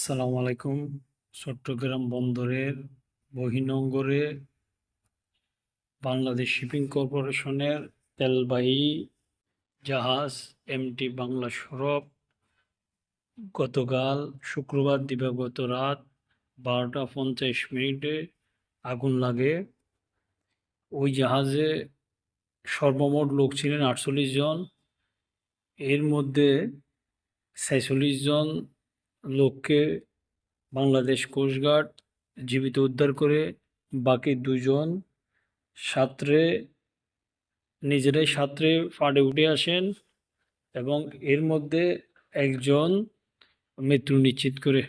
আসসালামু আলাইকুম। চট্টগ্রাম বন্দরের বহির্নোঙরে বাংলাদেশ শিপিং কর্পোরেশনের তেলবাহী জাহাজ এমটি বাংলা সড়ক গতকাল শুক্রবার দিবাগত রাত 12টা 50 মিনিটে আগুন লাগে। ওই জাহাজে সর্বমোট লোক ছিলেন 48 জন। এর মধ্যে 46 জন লোককে বাংলাদেশ কোস্টগার্ড জীবিত উদ্ধার করে। বাকি 2 জন নিজেরাই সাঁতরে পাড়ে উঠে আসেন এবং এর মধ্যে একজন মৃত্যু নিশ্চিত করে।